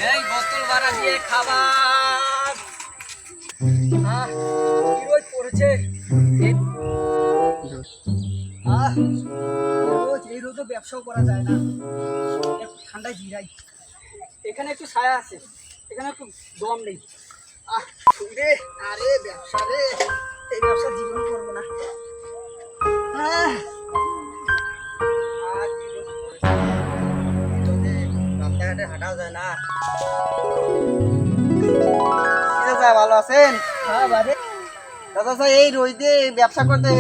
এই বোতল ভাড়া দিয়ে খাবার। কি রোদ পড়েছে। রোজ এই রোদে ব্যবসাও করা যায় না, একটু ঠান্ডায় জিরাই। এখানে একটু ছায়া আছে, এখানে একটু দম নেই। রে আরে ব্যবসা রে, এই ব্যবসা জীবন করবো না। রাস্তাঘাটে হাঁটাও যায় না। ভালো আছেন? হ্যাঁ বারে দাদা, এই রোদে ব্যবসা করতে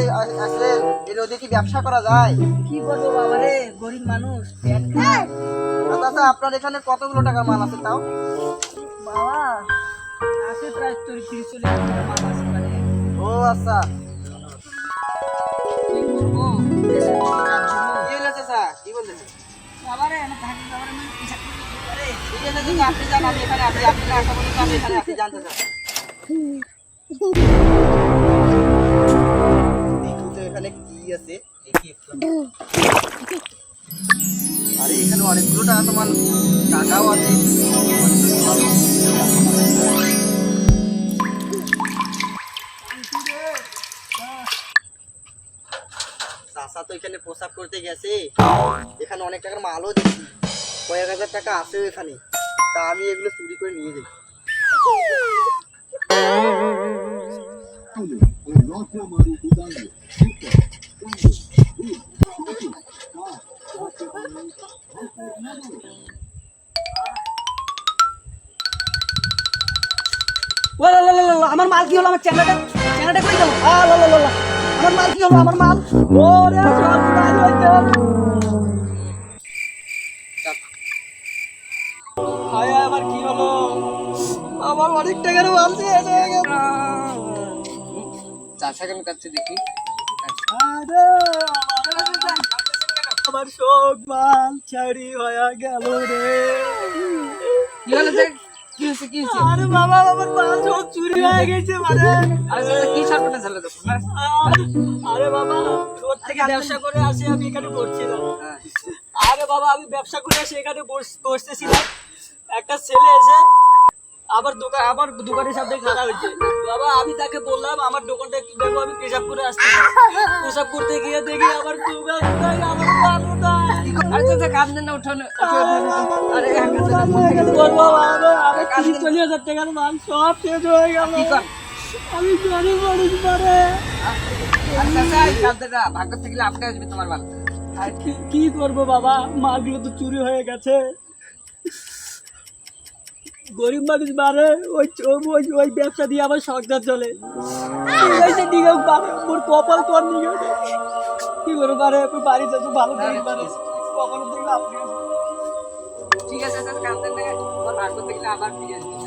আসলেন, এই রোদে কি ব্যবসা করা যায়? কি করবো বাবা রে, গরিব মানুষ। দাদা, আপনার এখানে কতগুলো টাকার মাল আছে তাও? বাবা আছে প্রায় 30-40 টাকার মাল আছে। ও আচ্ছা, কি করবো? কি হলো চাচা, কি বললেন? বাবা রে আমি থাকি, বাবা রে আমি হিসাব করে দিতে পারে। ঠিক আছে চাচা, আপনি যান, আমি এখানে আপনি না আসা পর্যন্ত আমি এখানে আপনি জানতে চান। এখানে কি আছে দেখি একটু। আরে এখানে অনেকগুলো টাকা, তোমার টাকাও আছে। চাষা তো এখানে প্রসাব করতে গেছে, এখানে অনেক টাকার মালও দেখছি, কয়েক হাজার টাকা আছে এখানে। তা আমি এগুলো চুরি করে নিয়ে যাই। আমার মাল কি হলো? আমার চ্যাংড়াটা কই গেল? আমার মাল কি হলো? আমার মাল ওরে আমার কি হলো? আমার অনেক টাকার মাল দিয়ে চাষা কেন কাটছে দেখি। আমার সব মাল ছাড়ি হয়ে গেল রে। কি হলো? কি হয়েছে? কি হয়েছে? আরে বাবা, আমার মাল সব চুরি হয়ে গেছে। মানে কি সর্বনাশ হলো? আরে বাবা, রোড থেকে ব্যবসা করে আসি, আমি এখানে পড়ছিলাম। আরে বাবা, আমি ব্যবসা করে এসে এখানে বসতেছিলাম, একটা ছেলে এসে আমার দোকানের সামনে খাড়া হয়েছে। বাবা আমি তাকে বললাম আমার দোকানটা একটু দেখো, আমি পেশাব করে আসছি। পেশাব করতে গিয়ে দেখি আমার দোকান নাই, আমার ভালো নাই। আরে তো কাঁদলেন না, উঠোন। আরে 40,000 টাকার মাল সব শেষ হয়ে গেল। আমি গরিব মানুষ পারে। ভাগ্য থাকলে আপনি আসবে তোমার মাল। আর কি করবো বাবা, মালগুলো তো চুরি হয়ে গেছে। গরিব মানুষ বারে ওই ব্যবসা দিয়ে আমার সংসার চলে। মোর কপাল তোর নিয়ে কি করবো পারে, বাড়ি যাবো ভালো কপাল। ঠিক আছে, ভাগ্য থাকলে আবার ফিরে আসবে।